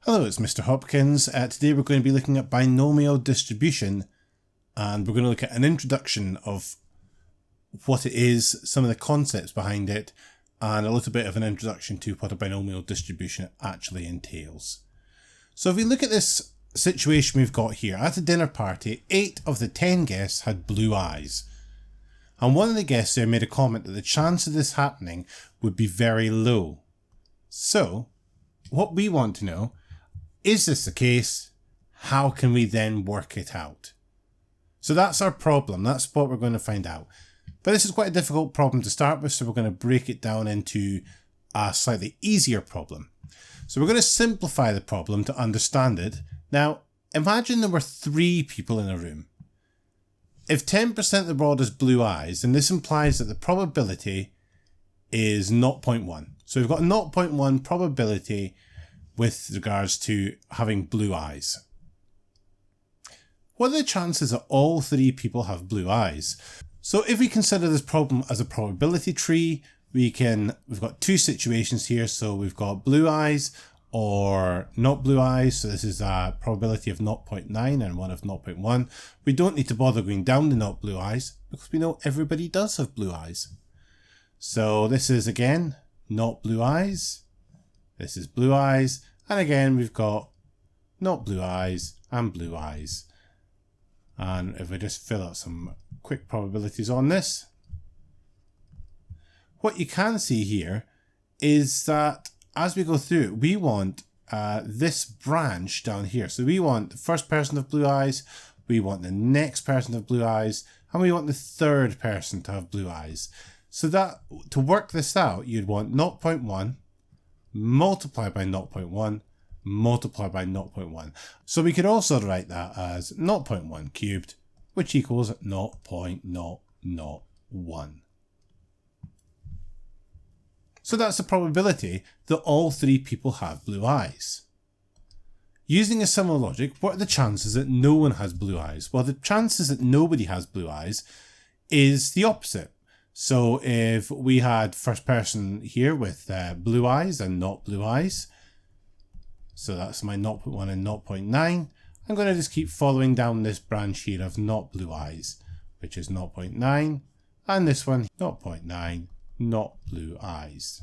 Hello, it's Mr. Hopkins. Today we're going to be looking at binomial distribution, and we're going to look at an introduction of what it is, some of the concepts behind it, and a little bit of an introduction to what a binomial distribution actually entails. So if we look at this situation we've got here, at a dinner party, 8 of the 10 guests had blue eyes. And one of the guests there made a comment that the chance of this happening would be very low. So, what we want to know, is this the case? How can we then work it out? So that's our problem. That's what we're going to find out. But this is quite a difficult problem to start with, so we're going to break it down into a slightly easier problem. So we're going to simplify the problem to understand it. Now, imagine there were 3 people in a room. If 10% of the world has blue eyes, then this implies that the probability is 0.1. So we've got a 0.1 probability with regards to having blue eyes. What are the chances that all 3 people have blue eyes? So if we consider this problem as a probability tree, we've got 2 situations here. So we've got blue eyes or not blue eyes. So this is a probability of 0.9 and one of 0.1. We don't need to bother going down to not blue eyes because we know everybody does have blue eyes. So this is again not blue eyes. This is blue eyes. And again, we've got not blue eyes and blue eyes. And if we just fill out some quick probabilities on this, what you can see here is that as we go through, we want this branch down here. So we want the first person to have blue eyes, we want the next person to have blue eyes, and we want the third person to have blue eyes. So that to work this out, you'd want 0.1 multiplied by 0.1 multiplied by 0.1. So we could also write that as 0.1 cubed, which equals 0.001. So that's the probability that all 3 people have blue eyes. Using a similar logic, what are the chances that no one has blue eyes? Well, the chances that nobody has blue eyes is the opposite. So if we had first person here with blue eyes and not blue eyes, so that's my 0.1 and 0.9, I'm going to just keep following down this branch here of not blue eyes, which is 0.9, and this one 0.9, not blue eyes.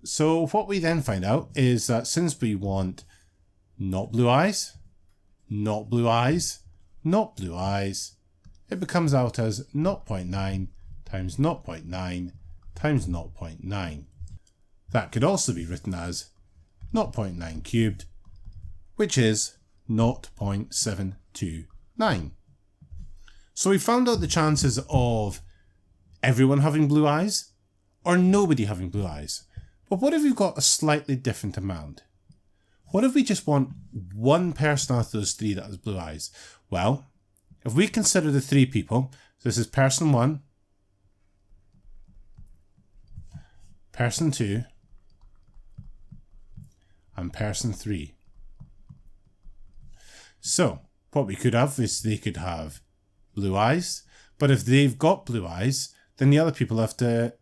So what we then find out is that since we want not blue eyes, not blue eyes, not blue eyes, it becomes out as 0.9 times 0.9 times 0.9. That could also be written as 0.9 cubed, which is 0.729. So we found out the chances of everyone having blue eyes or nobody having blue eyes. But what if we've got a slightly different amount? What if we just want one person out of those 3 that has blue eyes? Well, if we consider the 3 people, so this is person 1, person 2, and person 3. So, what we could have is they could have blue eyes, but if they've got blue eyes, then the other people have to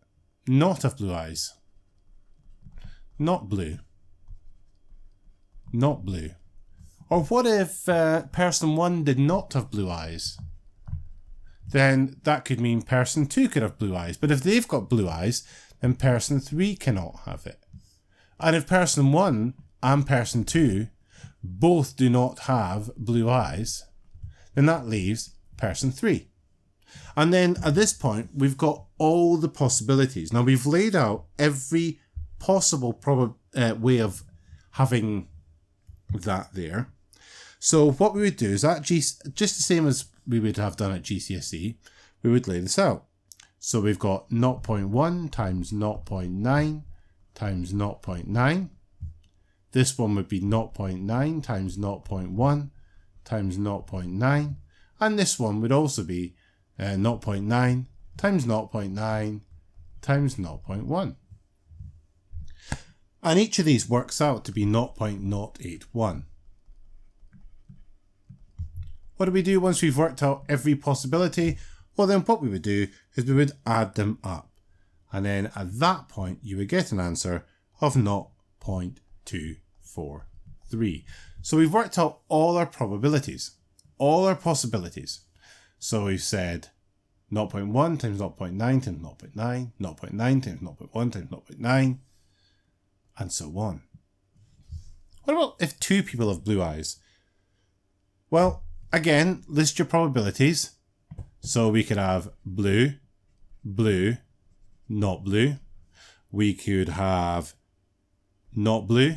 not have blue eyes. Not blue. Not blue. Or what if person 1 did not have blue eyes? Then that could mean person 2 could have blue eyes. But if they've got blue eyes, then person 3 cannot have it. And if person 1 and person 2 both do not have blue eyes, then that leaves person 3. And then at this point, we've got all the possibilities. Now we've laid out every possible way of having that there. So what we would do is at just the same as we would have done at GCSE, we would lay this out. So we've got 0.1 times 0.9 times 0.9. This one would be 0.9 times 0.1 times 0.9. And this one would also be 0.9 times 0.9 times 0.1. And each of these works out to be 0.081. What do we do once we've worked out every possibility? Well, then what we would do is we would add them up. And then at that point, you would get an answer of 0.24. 4, 3. So we've worked out all our probabilities, all our possibilities. So we've said 0.1 times 0.9 times 0.9, 0.9 times 0.1 times 0.9, and so on. What about if two people have blue eyes? Well, again, list your probabilities. So we could have blue, blue, not blue. We could have not blue,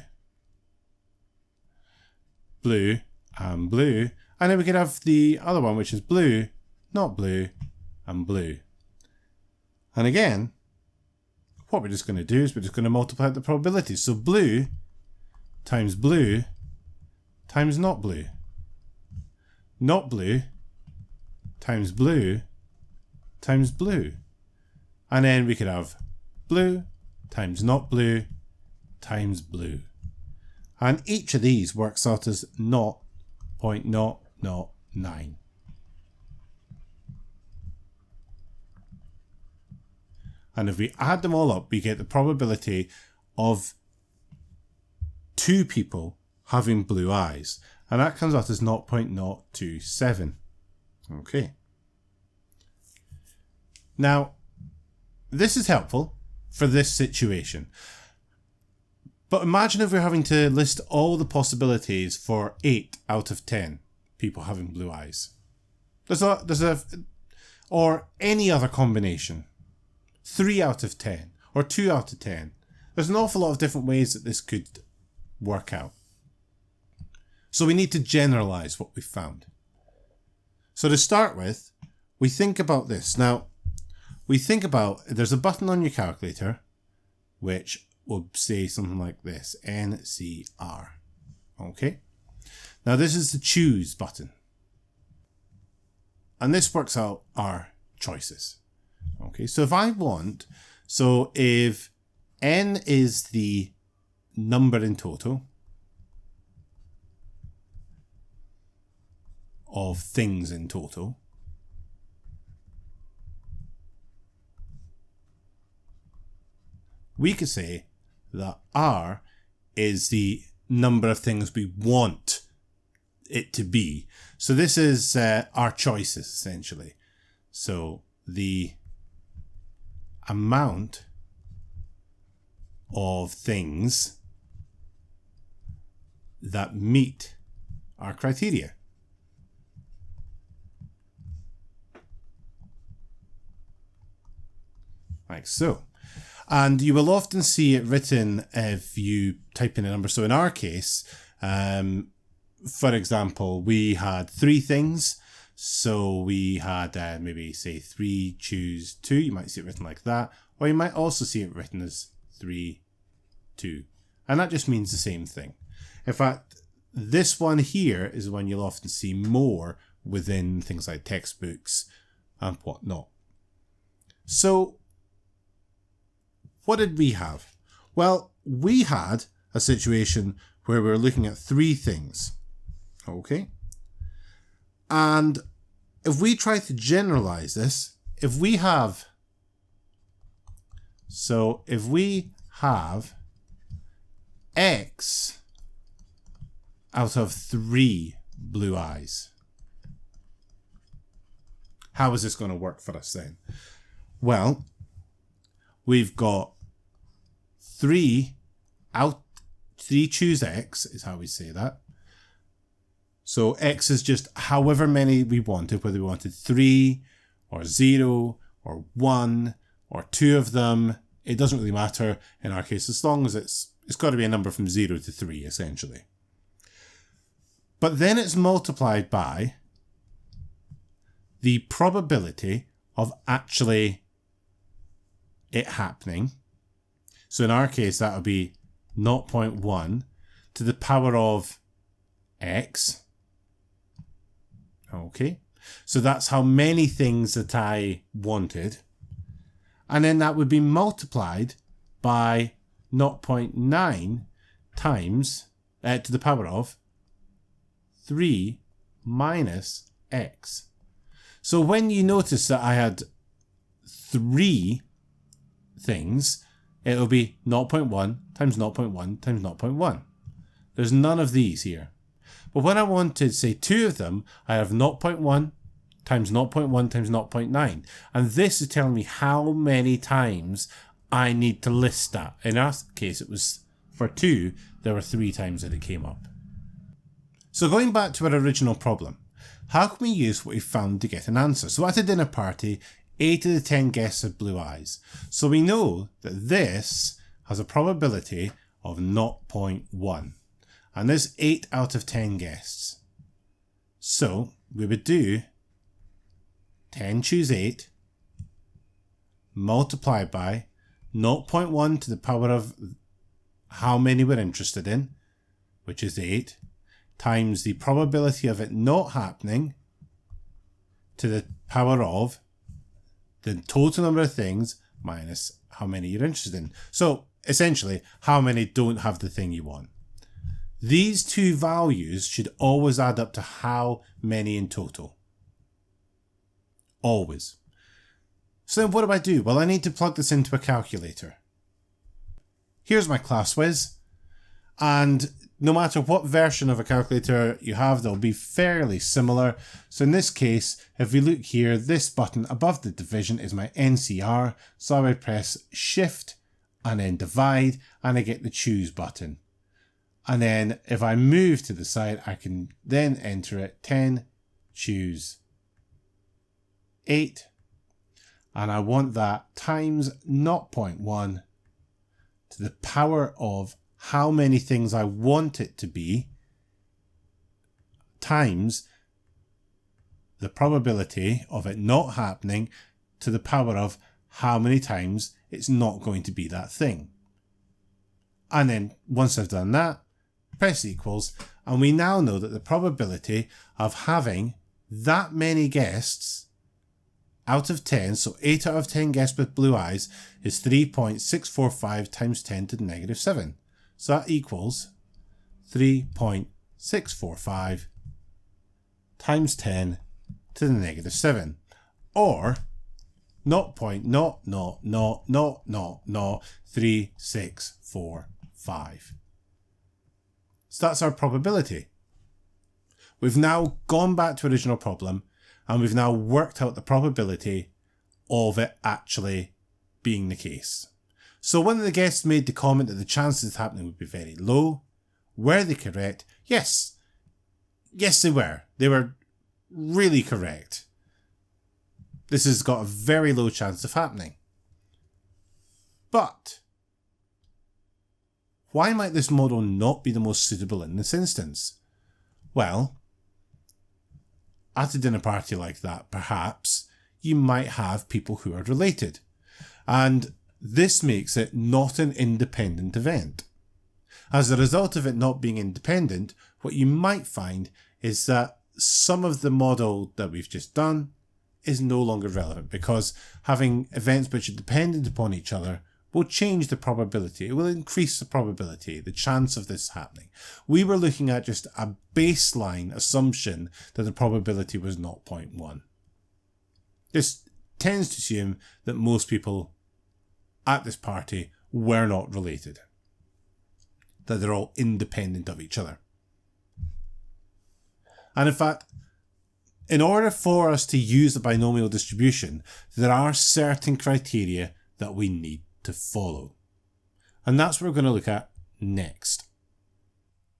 blue, and blue. And then we could have the other one, which is blue, not blue, and blue. And again, what we're just going to do is we're just going to multiply the probabilities. So blue times blue times not blue. Not blue times blue times blue. And then we could have blue times not blue times blue. And each of these works out as 0.009. And if we add them all up, we get the probability of two people having blue eyes. And that comes out as 0.027. Okay. Now, this is helpful for this situation. But imagine if we're having to list all the possibilities for 8 out of 10 people having blue eyes. Or any other combination. 3 out of 10 or 2 out of 10. There's an awful lot of different ways that this could work out. So we need to generalize what we've found. So to start with, we think about this. Now, we think about, there's a button on your calculator which will say something like this, NCR. Okay? Now this is the choose button. And this works out our choices. Okay, so if if n is the number in total of things in total, we could say that R is the number of things we want it to be. So this is our choices, essentially. So the amount of things that meet our criteria. Like so. And you will often see it written if you type in a number. So in our case, for example, we had 3 things. So we had maybe say 3 choose 2. You might see it written like that. Or you might also see it written as 3, 2. And that just means the same thing. In fact, this one here is one you'll often see more within things like textbooks and whatnot. So what did we have? Well, we had a situation where we were looking at 3 things. Okay? And if we try to generalize this, if we have X out of 3 blue eyes, how is this going to work for us then? Well, we've got 3 choose X is how we say that. So X is just however many we wanted, whether we wanted 3 or 0 or 1 or 2 of them. It doesn't really matter in our case, as long as it's got to be a number from 0 to 3, essentially. But then it's multiplied by the probability of actually it happening. So in our case, that would be 0.1 to the power of X. Okay. So that's how many things that I wanted. And then that would be multiplied by 0.9 times to the power of 3 minus X. So when you notice that I had 3 things, it'll be 0.1 times 0.1 times 0.1. There's none of these here. But when I wanted, say, 2 of them, I have 0.1 times 0.1 times 0.9. And this is telling me how many times I need to list that. In our case, it was for 2, there were 3 times that it came up. So going back to our original problem, how can we use what we found to get an answer? So at a dinner party, 8 of the 10 guests had blue eyes. So we know that this has a probability of 0.1. And there's 8 out of 10 guests. So we would do 10 choose 8 multiplied by 0.1 to the power of how many we're interested in, which is 8, times the probability of it not happening to the power of the total number of things minus how many you're interested in. So essentially, how many don't have the thing you want. These two values should always add up to how many in total. Always. So then what do I do? Well, I need to plug this into a calculator. Here's my ClassWiz, and no matter what version of a calculator you have, they'll be fairly similar. So in this case, if we look here, this button above the division is my NCR, so I would press Shift and then divide, and I get the choose button. And then if I move to the side, I can then enter it 10, choose 8, and I want that times 0.1 to the power of how many things I want it to be times the probability of it not happening to the power of how many times it's not going to be that thing. And then once I've done that, press equals, and we now know that the probability of having that many guests out of 10, so 8 out of 10 guests with blue eyes, is 3.645 times 10 to the negative 7. So that equals 3.645 times 10 to the negative 7, or 0.000003645. So that's our probability. We've now gone back to original problem, and we've now worked out the probability of it actually being the case. So one of the guests made the comment that the chances of happening would be very low. Were they correct? Yes. Yes, they were. They were really correct. This has got a very low chance of happening. But why might this model not be the most suitable in this instance? Well, at a dinner party like that, perhaps, you might have people who are related. And this makes it not an independent event. As a result of it not being independent, what you might find is that some of the model that we've just done is no longer relevant, because having events which are dependent upon each other will change the probability. It will increase the probability, the chance of this happening. We were looking at just a baseline assumption that the probability was 0.1. This tends to assume that most people at this party were not related, that they're all independent of each other. And in fact, in order for us to use the binomial distribution, there are certain criteria that we need to follow. And that's what we're going to look at next.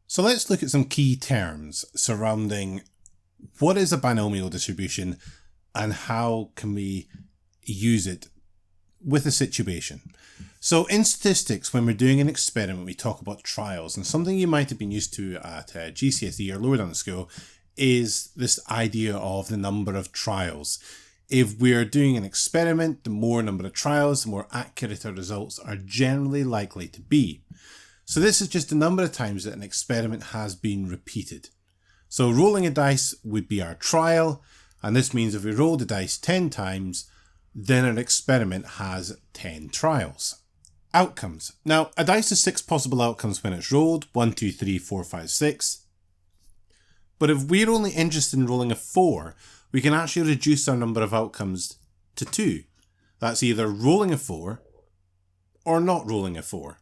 So let's look at some key terms surrounding what is a binomial distribution and how can we use it with a situation. So in statistics, when we're doing an experiment, we talk about trials, and something you might have been used to at GCSE or lower down the school is this idea of the number of trials. If we're doing an experiment, the more number of trials, the more accurate our results are generally likely to be. So this is just the number of times that an experiment has been repeated. So rolling a dice would be our trial, and this means if we roll the dice 10 times, then an experiment has 10 trials. Outcomes. Now, a dice has 6 possible outcomes when it's rolled, 1, 2, 3, 4, 5, 6. But if we're only interested in rolling a 4, we can actually reduce our number of outcomes to 2. That's either rolling a 4 or not rolling a 4.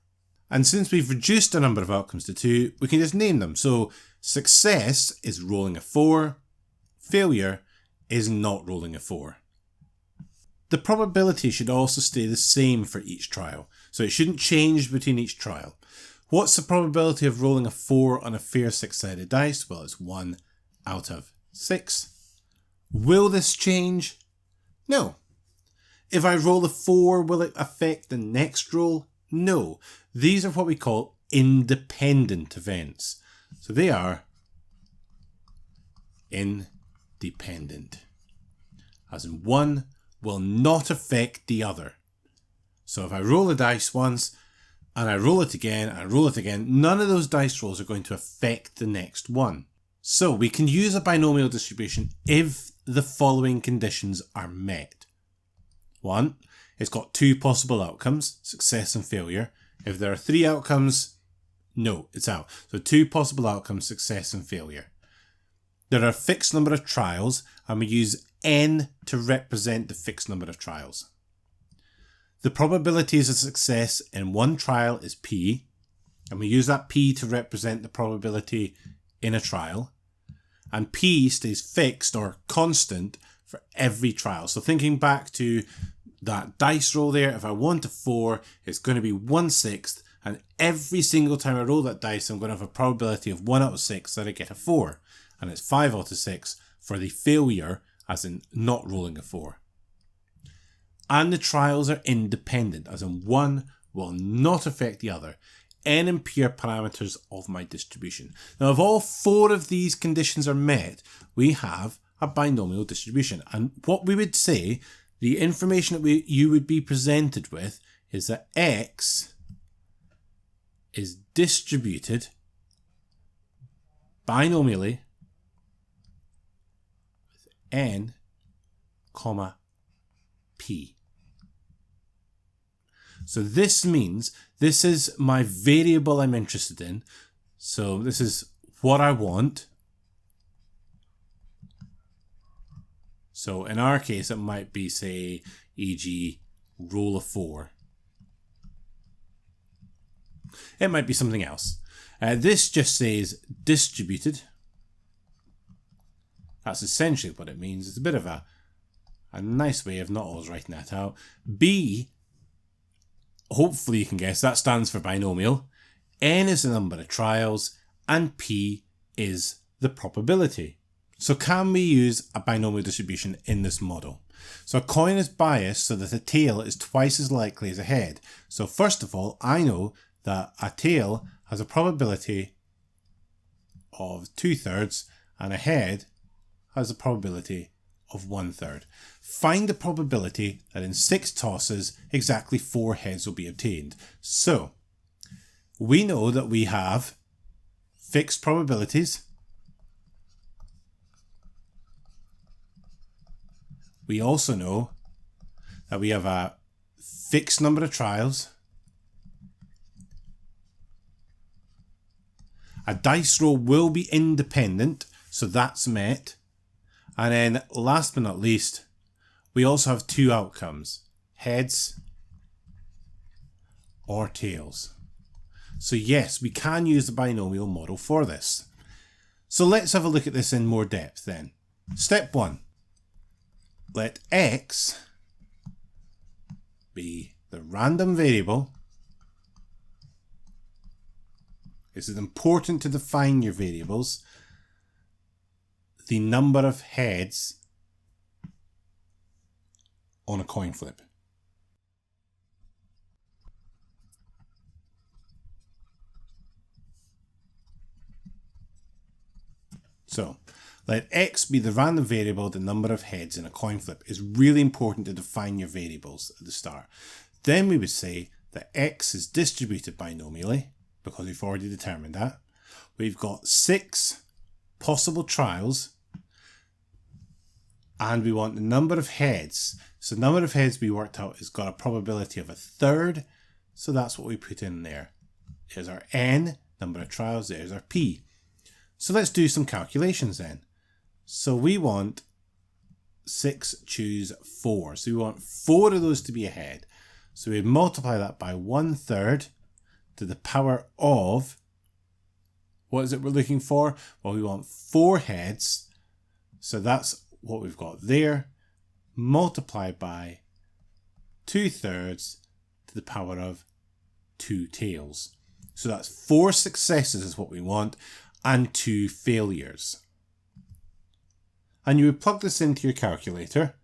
And since we've reduced the number of outcomes to 2, we can just name them. So success is rolling a 4, failure is not rolling a 4. The probability should also stay the same for each trial, so it shouldn't change between each trial. What's the probability of rolling a 4 on a fair 6-sided dice? Well, it's 1 out of 6. Will this change? No. If I roll a 4, will it affect the next roll? No. These are what we call independent events. So they are independent. As in, one will not affect the other. So if I roll a dice once, and I roll it again, and I roll it again, none of those dice rolls are going to affect the next one. So we can use a binomial distribution if the following conditions are met. 1, it's got 2 possible outcomes, success and failure. If there are 3 outcomes, no, it's out. So 2 possible outcomes, success and failure. There are a fixed number of trials, and we use n to represent the fixed number of trials. The probabilities of success in one trial is p, and we use that p to represent the probability in a trial. And p stays fixed or constant for every trial. So thinking back to that dice roll there, if I want a 4, it's going to be 1/6, and every single time I roll that dice, I'm going to have a probability of 1 out of 6 that I get a 4. And it's 5 out of 6 for the failure, as in not rolling a 4. And the trials are independent, as in one will not affect the other. N and p are parameters of my distribution. Now, if all 4 of these conditions are met, we have a binomial distribution. And what we would say, the information that you would be presented with, is that x is distributed binomially with n, comma, p. So this means this is my variable I'm interested in. So this is what I want. So in our case, it might be, say, e.g. roll a 4. It might be something else. This just says distributed. That's essentially what it means. It's a bit of a nice way of not always writing that out. B, hopefully you can guess, that stands for binomial. N is the number of trials, and P is the probability. So can we use a binomial distribution in this model? So a coin is biased so that a tail is twice as likely as a head. So first of all, I know that a tail has a probability of 2/3 and a head has a probability of 1/3. Find the probability that in 6 tosses, exactly 4 heads will be obtained. So we know that we have fixed probabilities. We also know that we have a fixed number of trials. A dice roll will be independent, so that's met. And then last but not least, we also have 2 outcomes, heads or tails. So yes, we can use the binomial model for this. So let's have a look at this in more depth then. Step 1. Let x be the random variable. This is important to define your variables. The number of heads on a coin flip. So, let x be the random variable, the number of heads in a coin flip. Is really important to define your variables at the start. Then we would say that x is distributed binomially, because we've already determined that. We've got 6 possible trials, and we want the number of heads. So the number of heads we worked out has got a probability of 1/3, so that's what we put in there. Here's our n, number of trials, there's our p. So let's do some calculations then. So we want 6 choose 4. So we want 4 of those to be ahead. So we multiply that by 1/3 to the power of, what is it we're looking for? Well, we want 4 heads. So that's what we've got there, multiplied by 2/3 to the power of 2 tails. So that's 4 successes is what we want, and 2 failures. And you would plug this into your calculator,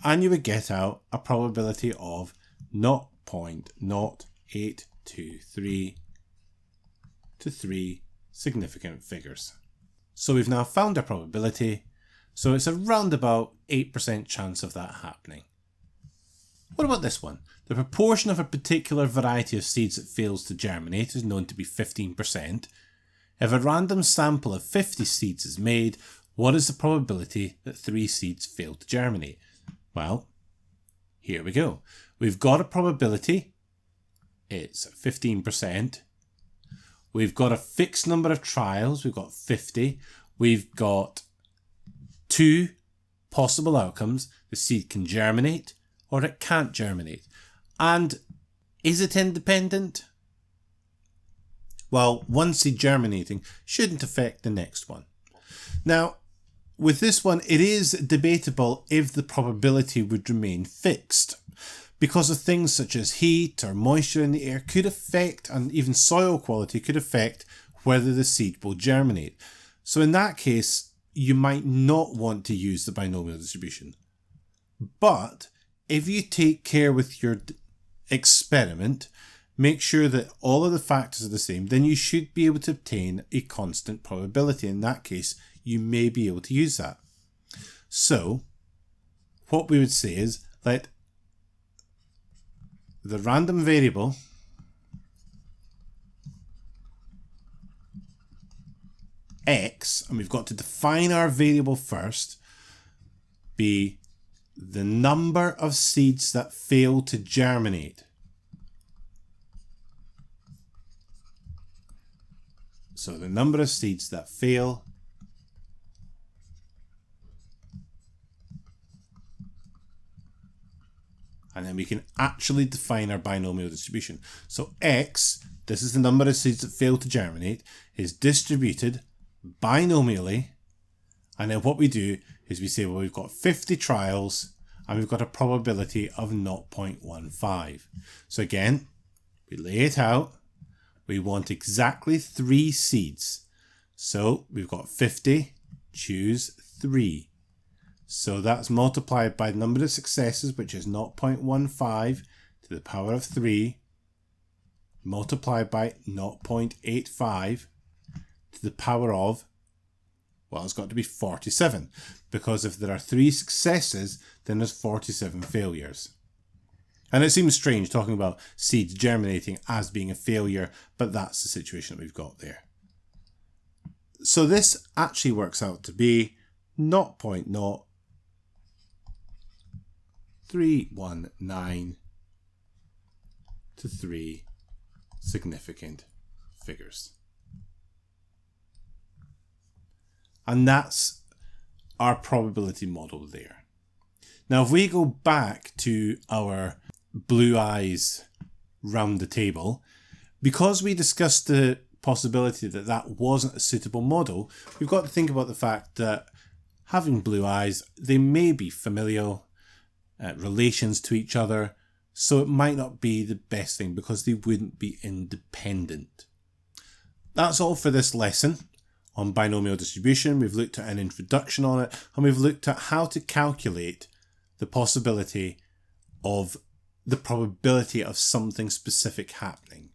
and you would get out a probability of 0.0823 to 3 significant figures. So we've now found our probability, so it's around about 8% chance of that happening. What about this one? The proportion of a particular variety of seeds that fails to germinate is known to be 15%. If a random sample of 50 seeds is made, what is the probability that 3 seeds fail to germinate? Well, here we go. We've got a probability. It's 15%. We've got a fixed number of trials. We've got 50. We've got 2 possible outcomes. The seed can germinate or it can't germinate. And is it independent? Well, one seed germinating shouldn't affect the next one. Now, with this one, it is debatable if the probability would remain fixed, because of things such as heat or moisture in the air could affect, and even soil quality could affect whether the seed will germinate. So in that case, you might not want to use the binomial distribution. But if you take care with your experiment, make sure that all of the factors are the same, then you should be able to obtain a constant probability. In that case, you may be able to use that. So what we would say is let the random variable x, and we've got to define our variable first, be the number of seeds that fail to germinate. So the number of seeds that fail and then we can actually define our binomial distribution. So x, this is the number of seeds that fail to germinate, is distributed binomially, and then what we do is we say, well, we've got 50 trials and we've got a probability of 0.15. So again, we lay it out. We want exactly 3 seeds. So we've got 50, choose 3. So that's multiplied by the number of successes, which is 0.15 to the power of 3, multiplied by 0.85 to the power of, well, it's got to be 47, because if there are 3 successes, then there's 47 failures. And it seems strange talking about seeds germinating as being a failure, but that's the situation that we've got there. So this actually works out to be 0.0319 to 3 significant figures. And that's our probability model there. Now, if we go back to our blue eyes round the table, because we discussed the possibility that that wasn't a suitable model, we've got to think about the fact that having blue eyes, they may be familial relations to each other, so it might not be the best thing because they wouldn't be independent. That's all for this lesson on binomial distribution. We've looked at an introduction on it, and we've looked at how to calculate the possibility of the probability of something specific happening.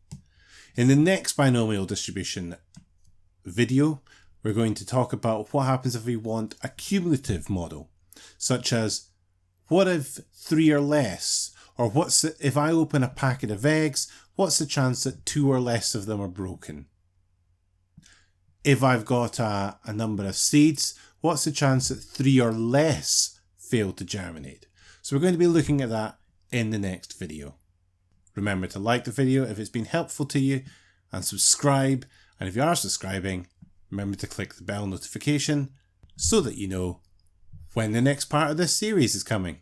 In the next binomial distribution video, we're going to talk about what happens if we want a cumulative model, such as what if 3 or less, or if I open a packet of eggs, what's the chance that 2 or less of them are broken? If I've got a number of seeds, what's the chance that 3 or less fail to germinate? So we're going to be looking at that in the next video. Remember to like the video if it's been helpful to you, and subscribe. And if you are subscribing, remember to click the bell notification so that you know when the next part of this series is coming.